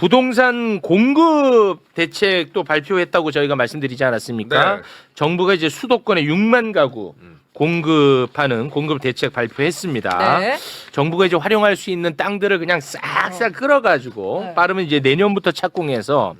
부동산 공급 대책도 발표했다고 저희가 말씀드리지 않았습니까? 네. 정부가 이제 수도권에 6만 가구 공급하는 공급 대책 발표했습니다. 네. 정부가 이제 활용할 수 있는 땅들을 그냥 싹싹 끌어가지고 네. 빠르면 이제 내년부터 착공해서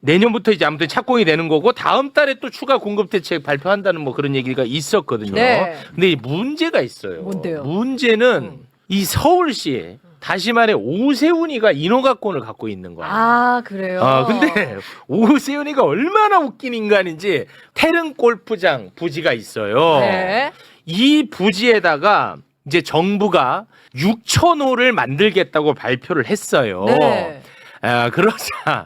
내년부터 이제 아무튼 착공이 되는 거고 다음 달에 또 추가 공급 대책 발표한다는 뭐 그런 얘기가 있었거든요. 네. 근데 이 문제가 있어요. 뭔데요? 문제는 이 서울시 다시 말해 오세훈이가 인허가권을 갖고 있는 거야. 아, 그래요? 근데 오세훈이가 얼마나 웃긴 인간인지 태릉 골프장 부지가 있어요. 네. 이 부지에다가 이제 정부가 6,000호를 만들겠다고 발표를 했어요. 네. 그러자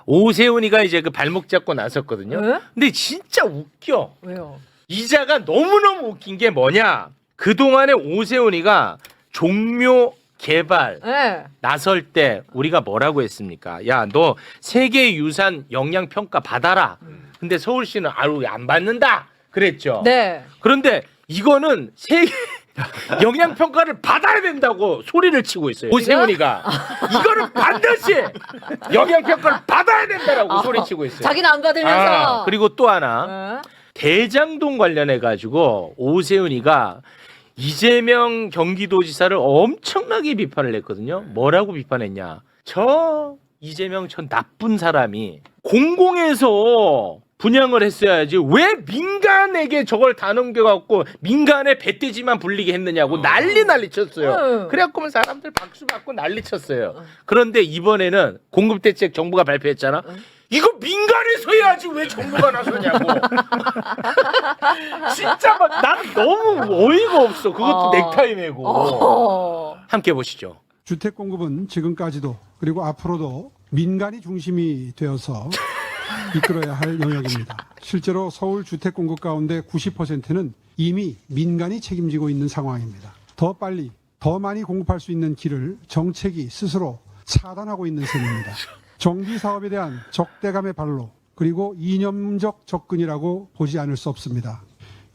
오세훈이가 이제 그 발목 잡고 나섰거든요. 네? 근데 진짜 웃겨. 왜요? 이자가 너무너무 웃긴 게 뭐냐. 그동안에 오세훈이가 종묘 개발 네. 나설 때 우리가 뭐라고 했습니까? 야, 너 세계유산 영향평가 받아라. 근데 서울시는 아유 안 받는다 그랬죠. 네. 그런데 이거는 세계 영향평가를 받아야 된다고 소리를 치고 있어요. 오세훈이가 이거는 반드시 영향평가를 받아야 된다라고 소리치고 있어요. 자기는 안 받으면서. 그리고 또 하나 네. 대장동 관련해 가지고 오세훈이가 이재명 경기도지사를 엄청나게 비판을 했거든요. 뭐라고 비판했냐? 저 이재명 저 나쁜 사람이 공공에서 분양을 했어야지 왜 민간에게 저걸 다 넘겨갖고 민간의 배떼지만 불리게 했느냐고 난리 쳤어요. 그래갖고 사람들 박수 받고 난리 쳤어요. 그런데 이번에는 공급대책 정부가 발표했잖아. 이거 민간에서 해야지 왜 정부가 나서냐고. 진짜 막 난 너무 어이가 없어. 그것도 넥타이 메고. 함께 보시죠. 주택 공급은 지금까지도 그리고 앞으로도 민간이 중심이 되어서 이끌어야 할 영역입니다. 실제로 서울 주택 공급 가운데 90%는 이미 민간이 책임지고 있는 상황입니다. 더 빨리, 더 많이 공급할 수 있는 길을 정책이 스스로 차단하고 있는 셈입니다. 정비 사업에 대한 적대감의 발로 그리고 이념적 접근이라고 보지 않을 수 없습니다.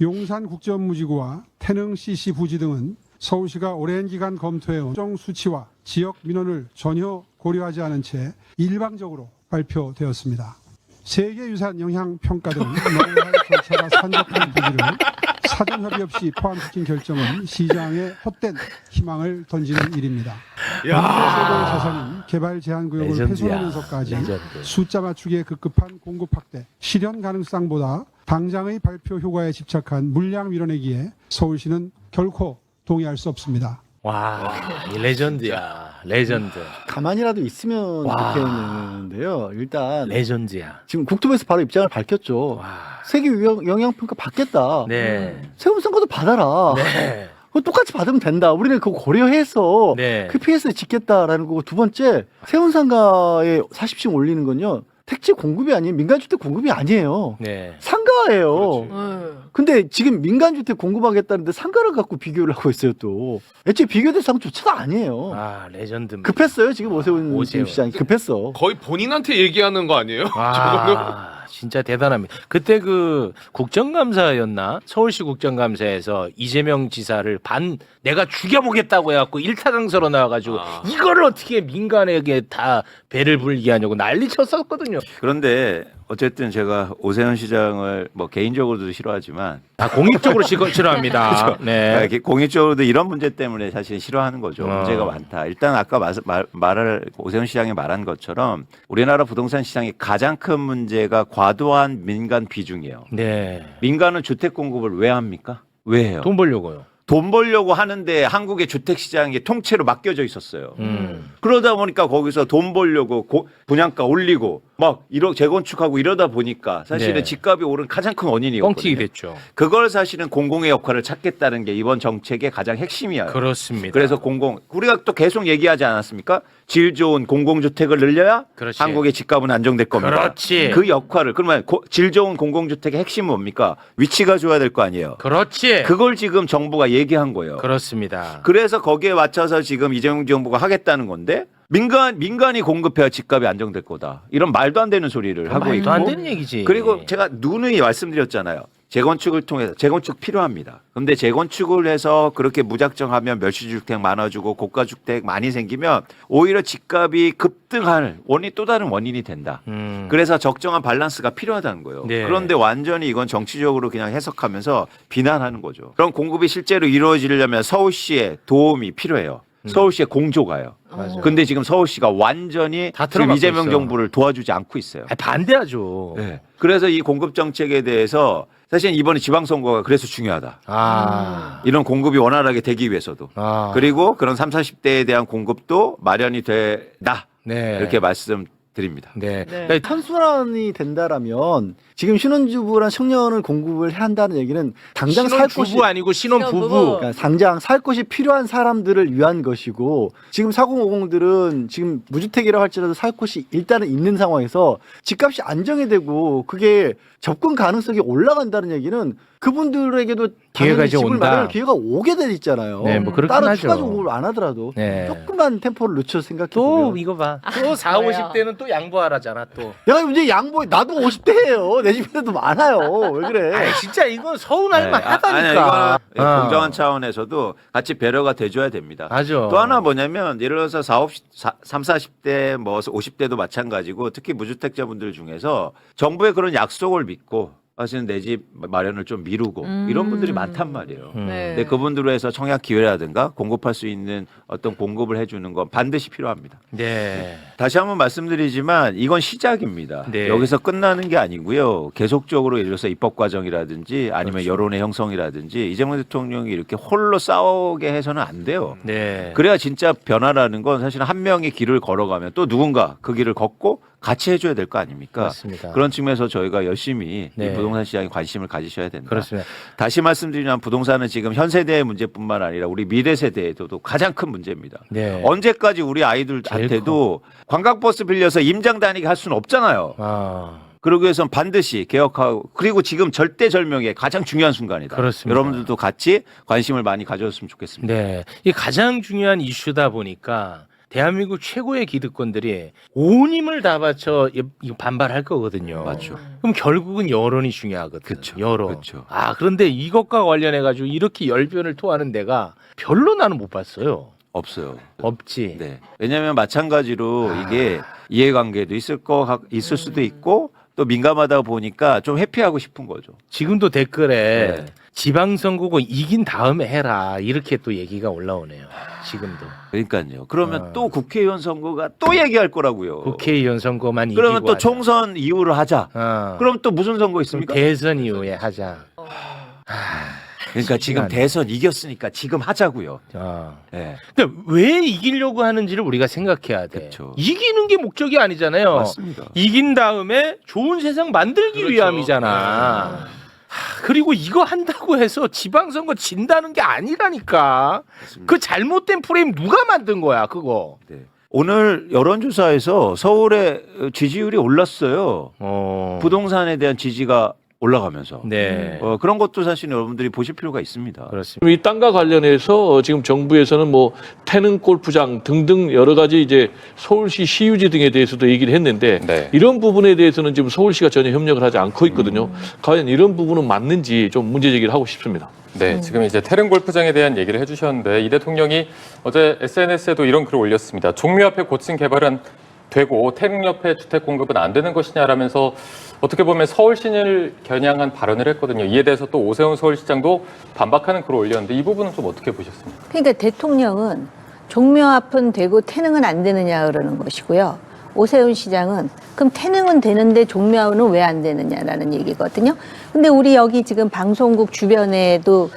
용산 국제업무지구와 태릉 CC 부지 등은 서울시가 오랜 기간 검토해온 특정 수치와 지역 민원을 전혀 고려하지 않은 채 일방적으로 발표되었습니다. 세계유산 영향평가 등 넘어야 할 절차가 산적한 부지를 사전 협의 없이 포함시킨 결정은 시장에 헛된 희망을 던지는 일입니다. 최고의 자산인 개발 제한 구역을 레전드야. 훼손하면서까지 레전드. 숫자 맞추기에 급급한 공급 확대, 실현 가능성보다 당장의 발표 효과에 집착한 물량 밀어내기에 서울시는 결코 동의할 수 없습니다. 와, 이 레전드야. 레전드. 가만히라도 있으면 와. 좋겠는데요. 일단 레전드야. 지금 국토부에서 바로 입장을 밝혔죠. 와. 세계 영향평가 받겠다. 네. 세운선거도 받아라. 네. 그거 똑같이 받으면 된다. 우리는 그거 고려해서 네. 그 PS를 짓겠다라는 거고, 두 번째 세운상가에 40층 올리는 건요, 택지 공급이 아니에요. 민간주택 공급이 아니에요. 네. 상가예요. 네. 근데 지금 민간주택 공급하겠다는데 상가를 갖고 비교를 하고 있어요, 또. 애초에 비교 대상조차가 아니에요. 아, 레전드. 급했어요, 지금 오세훈 오세훈. 시장이. 급했어. 거의 본인한테 얘기하는 거 아니에요? 저거는? 아, 진짜 대단합니다. 그때 그 국정감사였나? 서울시 국정감사에서 이재명 지사를 내가 죽여보겠다고 해갖고 일타강서로 나와가지고 이거를 어떻게 민간에게 다 배를 불리게 하냐고 난리 쳤었거든요. 그런데 어쨌든 제가 오세훈 시장을 뭐 개인적으로도 싫어하지만 공익적으로 싫어합니다. 네. 이렇게 공익적으로도 이런 문제 때문에 사실 싫어하는 거죠. 어. 문제가 많다. 일단 아까 오세훈 시장이 말한 것처럼 우리나라 부동산 시장의 가장 큰 문제가 과도한 민간 비중이에요. 네. 민간은 주택 공급을 왜 합니까? 왜 해요? 돈 벌려고요. 돈 벌려고 하는데 한국의 주택 시장이 통째로 맡겨져 있었어요. 그러다 보니까 거기서 돈 벌려고 분양가 올리고 막 재건축하고 이러다 보니까 사실은 네. 집값이 오른 가장 큰 원인이었거든요. 뻥튀기 됐죠. 그걸 사실은 공공의 역할을 찾겠다는 게 이번 정책의 가장 핵심이에요. 그렇습니다. 그래서 우리가 또 계속 얘기하지 않았습니까? 질 좋은 공공주택을 늘려야 그렇지. 한국의 집값은 안정될 겁니다. 그렇지. 그 역할을 그러면 질 좋은 공공주택의 핵심은 뭡니까? 위치가 좋아야 될 거 아니에요. 그렇지. 그걸 지금 정부가 얘기한 거예요. 그렇습니다. 그래서 거기에 맞춰서 지금 이재명 정부가 하겠다는 건데 민간이 공급해야 집값이 안정될 거다. 이런 말도 안 되는 소리를 하고 말도 있고. 안 되는 얘기지. 그리고 제가 누누이 말씀드렸잖아요. 재건축을 통해서 재건축 필요합니다. 그런데 재건축을 해서 그렇게 무작정하면 멸실주택 많아지고 고가주택 많이 생기면 오히려 집값이 급등할 또 다른 원인이 된다. 그래서 적정한 밸런스가 필요하다는 거예요. 네. 그런데 완전히 이건 정치적으로 그냥 해석하면서 비난하는 거죠. 그런 공급이 실제로 이루어지려면 서울시의 도움이 필요해요. 서울시의 공조가요. 맞아요. 근데 지금 서울시가 완전히 다 지금 들어가고 이재명 있어. 정부를 도와주지 않고 있어요. 반대하죠. 네. 그래서 이 공급 정책에 대해서 사실 이번에 지방선거가 그래서 중요하다. 이런 공급이 원활하게 되기 위해서도. 그리고 그런 30, 40대에 대한 공급도 마련이 되다. 네. 이렇게 말씀드립니다. 네. 네. 그러니까 선순환이 된다라면 지금 신혼주부랑 청년을 공급을 해야 한다는 얘기는 당장 살 곳이 신혼부부 아니고 신혼부부. 그러니까 당장 살 곳이 필요한 사람들을 위한 것이고 지금 4050들은 지금 무주택이라 할지라도 살 곳이 일단은 있는 상황에서 집값이 안정이 되고 그게 접근 가능성이 올라간다는 얘기는 그분들에게도 기회가 당연히 이제 집을 온다. 마련할 기회가 오게 돼 있잖아요. 네, 뭐 그렇긴 따로 하죠. 추가 공급을 안 하더라도 네. 조금만 템포를 늦춰 생각해 또 보면 이거 봐. 또 40, 뭐야. 50대는 또 양보하라잖아 또. 야 이제 양보 나도 50대예요. 내 집에도 많아요. 왜 그래? 아니, 진짜 이건 서운할 네. 만하다니까. 이거는 공정한 차원에서도 같이 배려가 돼줘야 됩니다. 맞아. 또 하나 뭐냐면 예를 들어서 3, 40대 뭐 50대도 마찬가지고 특히 무주택자분들 중에서 정부의 그런 약속을 믿고 사실은 내 집 마련을 좀 미루고 이런 분들이 많단 말이에요. 네. 근데 그분들을 해서 청약 기회라든가 공급할 수 있는 어떤 공급을 해주는 건 반드시 필요합니다. 네. 다시 한번 말씀드리지만 이건 시작입니다. 네. 여기서 끝나는 게 아니고요. 계속적으로 예를 들어서 입법 과정이라든지 아니면 그렇죠. 여론의 형성이라든지 이재명 대통령이 이렇게 홀로 싸우게 해서는 안 돼요. 네. 그래야 진짜 변화라는 건 사실 한 명이 길을 걸어가면 또 누군가 그 길을 걷고 같이 해줘야 될 거 아닙니까? 맞습니다. 그런 측면에서 저희가 열심히 네. 이 부동산 시장에 관심을 가지셔야 된다. 그렇습니다. 다시 말씀드리면 부동산은 지금 현 세대의 문제뿐만 아니라 우리 미래 세대에도 가장 큰 문제입니다. 네. 언제까지 우리 아이들한테도 관광버스 빌려서 임장 다니게 할 수는 없잖아요. 그러기 위해서는 반드시 개혁하고 그리고 지금 절대절명의 가장 중요한 순간이다. 그렇습니다. 여러분들도 같이 관심을 많이 가져줬으면 좋겠습니다. 네. 이 가장 중요한 이슈다 보니까 대한민국 최고의 기득권들이 온 힘을 다 바쳐 이거 반발할 거거든요. 맞죠. 그럼 결국은 여론이 중요하거든요. 그쵸. 여론. 그쵸. 그런데 이것과 관련해 가지고 이렇게 열변을 토하는 데가 별로 나는 못 봤어요. 없어요. 없지. 네. 왜냐하면 마찬가지로 이게 이해관계도 있을 수도 있고 또 민감하다 보니까 좀 회피하고 싶은 거죠. 지금도 댓글에 네. 지방선거고 이긴 다음에 해라 이렇게 또 얘기가 올라오네요. 지금도 그러니까요. 그러면 또 국회의원 선거가 또 얘기할 거라고요. 국회의원 선거만 이기고 그러면 또 하자. 총선 이후로 하자. 그럼 또 무슨 선거 그럼 있습니까? 대선 이후에 하자. 그러니까 지금 않네. 대선 이겼으니까 지금 하자고요. 네. 그러니까 왜 이기려고 하는지를 우리가 생각해야 돼. 그쵸. 이기는 게 목적이 아니잖아요. 맞습니다. 이긴 다음에 좋은 세상 만들기 그렇죠. 위함이잖아. 그리고 이거 한다고 해서 지방선거 진다는 게 아니라니까. 맞습니다. 그 잘못된 프레임 누가 만든 거야, 그거. 네. 오늘 여론조사에서 서울의 지지율이 올랐어요. 부동산에 대한 지지가 올라가면서. 네. 그런 것도 사실 여러분들이 보실 필요가 있습니다. 그렇습니다. 이 땅과 관련해서 지금 정부에서는 뭐 태릉 골프장 등등 여러 가지 이제 서울시 시유지 등에 대해서도 얘기를 했는데 네. 이런 부분에 대해서는 지금 서울시가 전혀 협력을 하지 않고 있거든요. 과연 이런 부분은 맞는지 좀 문제 제기를 하고 싶습니다. 네, 지금 이제 태릉 골프장에 대한 얘기를 해주셨는데 이 대통령이 어제 SNS에도 이런 글을 올렸습니다. 종묘 앞에 고층 개발은 되고 태릉 옆에 주택 공급은 안 되는 것이냐라면서 어떻게 보면 서울시를 겨냥한 발언을 했거든요. 이에 대해서 또 오세훈 서울시장도 반박하는 글을 올렸는데 이 부분은 좀 어떻게 보셨습니까? 그러니까 대통령은 종묘 앞은 되고 태릉은 안 되느냐 그러는 것이고요. 오세훈 시장은 그럼 태릉은 되는데 종묘는 왜 안 되느냐라는 얘기거든요. 근데 우리 여기 지금 방송국 주변에도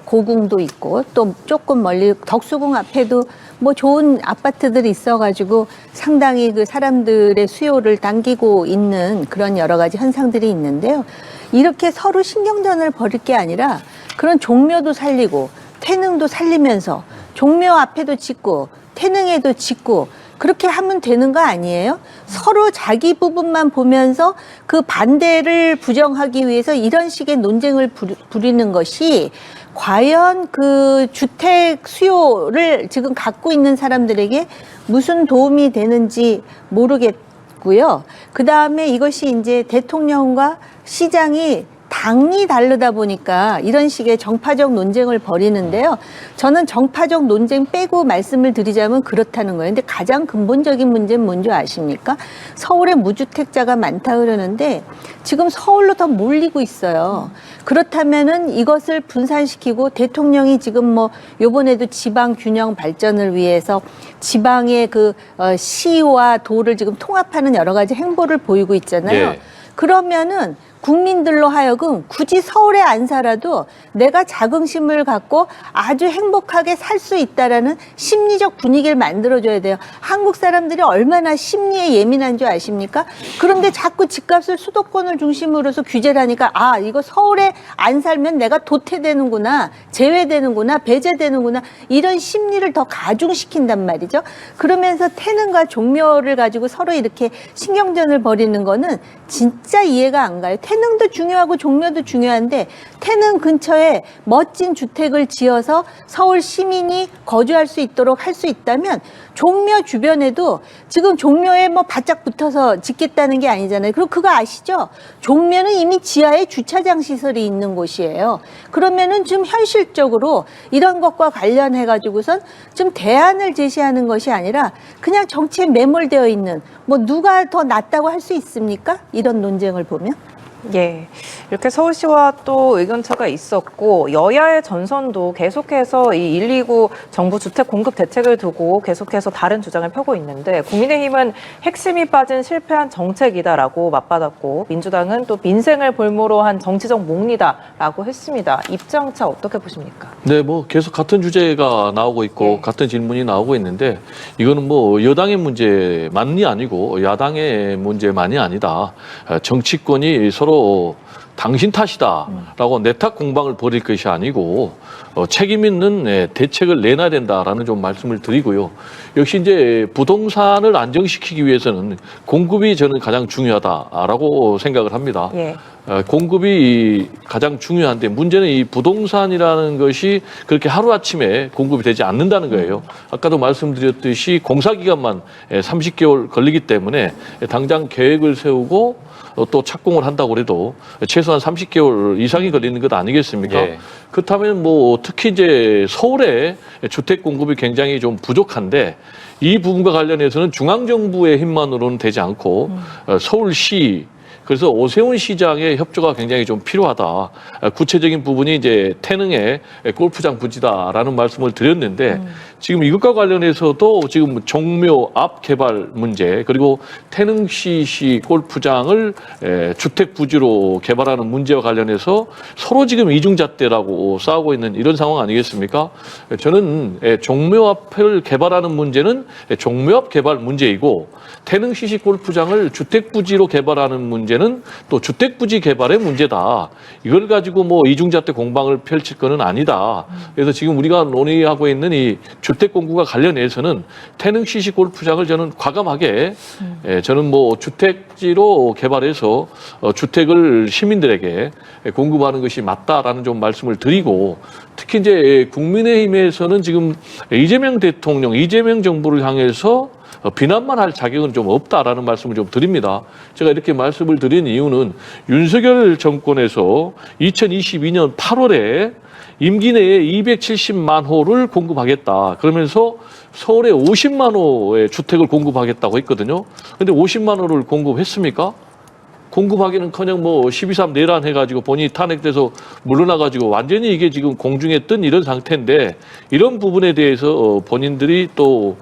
고궁도 있고 또 조금 멀리 덕수궁 앞에도 뭐 좋은 아파트들이 있어가지고 상당히 그 사람들의 수요를 당기고 있는 그런 여러 가지 현상들이 있는데요. 이렇게 서로 신경전을 벌일 게 아니라 그런 종묘도 살리고 태릉도 살리면서 종묘 앞에도 짓고 태릉에도 짓고 그렇게 하면 되는 거 아니에요? 서로 자기 부분만 보면서 그 반대를 부정하기 위해서 이런 식의 논쟁을 부리는 것이 과연 그 주택 수요를 지금 갖고 있는 사람들에게 무슨 도움이 되는지 모르겠고요. 그 다음에 이것이 이제 대통령과 시장이 다 당이 다르다 보니까 이런 식의 정파적 논쟁을 벌이는데요. 저는 정파적 논쟁 빼고 말씀을 드리자면 그렇다는 거예요. 근데 가장 근본적인 문제는 뭔지 아십니까? 서울에 무주택자가 많다 그러는데 지금 서울로 더 몰리고 있어요. 그렇다면은 이것을 분산시키고 대통령이 지금 뭐 요번에도 지방 균형 발전을 위해서 지방의 그 시와 도를 지금 통합하는 여러 가지 행보를 보이고 있잖아요. 예. 그러면은 국민들로 하여금 굳이 서울에 안 살아도 내가 자긍심을 갖고 아주 행복하게 살 수 있다라는 심리적 분위기를 만들어줘야 돼요. 한국 사람들이 얼마나 심리에 예민한 줄 아십니까? 그런데 자꾸 집값을 수도권을 중심으로서 규제를 하니까 아, 이거 서울에 안 살면 내가 도태되는구나, 제외되는구나, 배제되는구나 이런 심리를 더 가중시킨단 말이죠. 그러면서 태능과 종묘를 가지고 서로 이렇게 신경전을 벌이는 거는 진짜 이해가 안 가요. 태능도 중요하고 종묘도 중요한데 태능 근처에 멋진 주택을 지어서 서울 시민이 거주할 수 있도록 할 수 있다면 종묘 주변에도 지금 종묘에 뭐 바짝 붙어서 짓겠다는 게 아니잖아요. 그리고 그거 아시죠? 종묘는 이미 지하에 주차장 시설이 있는 곳이에요. 그러면은 좀 현실적으로 이런 것과 관련해 가지고선 좀 대안을 제시하는 것이 아니라 그냥 정치에 매몰되어 있는 뭐 누가 더 낫다고 할 수 있습니까? 이런 논쟁을 보면. 예, 이렇게 서울시와 또 의견차가 있었고 여야의 전선도 계속해서 이 129 정부 주택 공급 대책을 두고 계속해서 다른 주장을 펴고 있는데 국민의힘은 핵심이 빠진 실패한 정책이다라고 맞받았고 민주당은 또 민생을 볼모로 한 정치적 몽리다라고 했습니다. 입장차 어떻게 보십니까? 네, 뭐 계속 같은 주제가 나오고 있고 네. 같은 질문이 나오고 있는데 이거는 뭐 여당의 문제만이 아니고 야당의 문제만이 아니다. 정치권이 서로 당신 탓이다라고 내탁 공방을 벌일 것이 아니고 책임 있는 대책을 내놔야 된다라는 좀 말씀을 드리고요. 역시 이제 부동산을 안정시키기 위해서는 공급이 저는 가장 중요하다라고 생각을 합니다. 예. 공급이 가장 중요한데 문제는 이 부동산이라는 것이 그렇게 하루아침에 공급이 되지 않는다는 거예요. 아까도 말씀드렸듯이 공사기간만 30개월 걸리기 때문에 당장 계획을 세우고 또 착공을 한다고 해도 최소한 30개월 이상이 걸리는 것 아니겠습니까? 예. 그렇다면 뭐 특히 이제 서울에 주택 공급이 굉장히 좀 부족한데 이 부분과 관련해서는 중앙정부의 힘만으로는 되지 않고 서울시 그래서 오세훈 시장의 협조가 굉장히 좀 필요하다. 구체적인 부분이 이제 태능의 골프장 부지다라는 말씀을 드렸는데 지금 이것과 관련해서도 지금 종묘 앞 개발 문제 그리고 태능시 골프장을 주택 부지로 개발하는 문제와 관련해서 서로 지금 이중잣대라고 싸우고 있는 이런 상황 아니겠습니까? 저는 종묘 앞을 개발하는 문제는 종묘 앞 개발 문제이고 태능시 골프장을 주택 부지로 개발하는 문제는 또 주택 부지 개발의 문제다. 이걸 가지고 뭐 이중잣대 공방을 펼칠 거는 아니다. 그래서 지금 우리가 논의하고 있는 이 주택 공급과 관련해서는 태능시 골프장을 저는 과감하게 저는 뭐 주택지로 개발해서 주택을 시민들에게 공급하는 것이 맞다라는 좀 말씀을 드리고 특히 이제 국민의힘에서는 지금 이재명 대통령, 이재명 정부를 향해서 비난만 할 자격은 좀 없다라는 말씀을 좀 드립니다. 제가 이렇게 말씀을 드린 이유는 윤석열 정권에서 2022년 8월에 임기 내에 270만 호를 공급하겠다. 그러면서 서울에 50만 호의 주택을 공급하겠다고 했거든요. 근데 50만 호를 공급했습니까? 공급하기는커녕 뭐 12.3 내란 해가지고 본인이 탄핵돼서 물러나가지고 완전히 이게 지금 공중에 뜬 이런 상태인데 이런 부분에 대해서 본인들이 또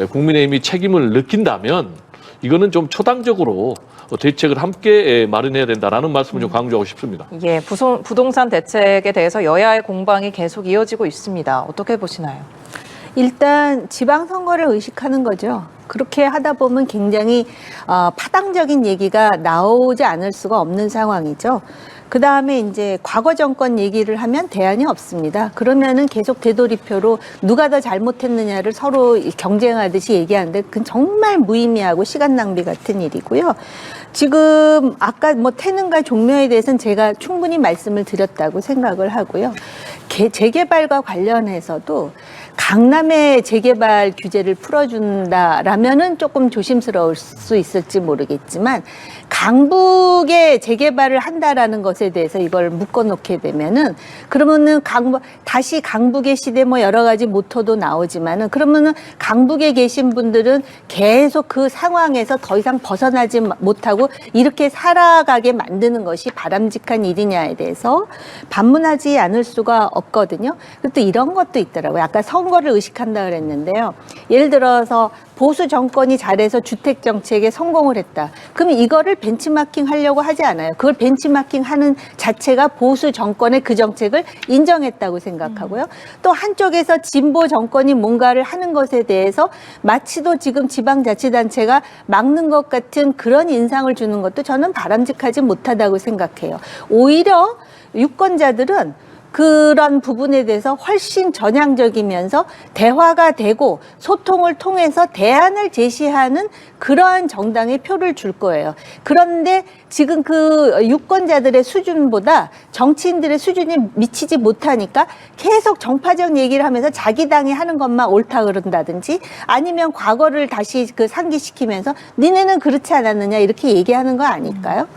국민의힘이 책임을 느낀다면 이거는 좀 초당적으로 대책을 함께 마련해야 된다라는 말씀을 좀 강조하고 싶습니다. 예, 부동산 대책에 대해서 여야의 공방이 계속 이어지고 있습니다. 어떻게 보시나요? 일단 지방선거를 의식하는 거죠. 그렇게 하다 보면 굉장히 파당적인 얘기가 나오지 않을 수가 없는 상황이죠. 그 다음에 이제 과거 정권 얘기를 하면 대안이 없습니다. 그러면은 계속 되돌이표로 누가 더 잘못했느냐를 서로 경쟁하듯이 얘기하는데 그건 정말 무의미하고 시간 낭비 같은 일이고요. 지금 아까 뭐 태능과 종묘에 대해서는 제가 충분히 말씀을 드렸다고 생각을 하고요. 재개발과 관련해서도 강남의 재개발 규제를 풀어준다라면은 조금 조심스러울 수 있을지 모르겠지만 강북에 재개발을 한다라는 것에 대해서 이걸 묶어놓게 되면은 그러면은 다시 강북의 시대 뭐 여러 가지 모토도 나오지만은 그러면은 강북에 계신 분들은 계속 그 상황에서 더 이상 벗어나지 못하고 이렇게 살아가게 만드는 것이 바람직한 일이냐에 대해서 반문하지 않을 수가 없거든요. 그리고 또 이런 것도 있더라고요. 아까 선거를 의식한다 그랬는데요. 예를 들어서 보수 정권이 잘해서 주택 정책에 성공을 했다. 그럼 이거를 벤치마킹 하려고 하지 않아요. 그걸 벤치마킹 하는 자체가 보수 정권의 그 정책을 인정했다고 생각하고요. 또 한쪽에서 진보 정권이 뭔가를 하는 것에 대해서 마치도 지금 지방자치단체가 막는 것 같은 그런 인상을 주는 것도 저는 바람직하지 못하다고 생각해요. 오히려 유권자들은 그런 부분에 대해서 훨씬 전향적이면서 대화가 되고 소통을 통해서 대안을 제시하는 그러한 정당에 표를 줄 거예요. 그런데 지금 그 유권자들의 수준보다 정치인들의 수준이 미치지 못하니까 계속 정파적 얘기를 하면서 자기 당이 하는 것만 옳다 그런다든지 아니면 과거를 다시 그 상기시키면서 니네는 그렇지 않았느냐 이렇게 얘기하는 거 아닐까요?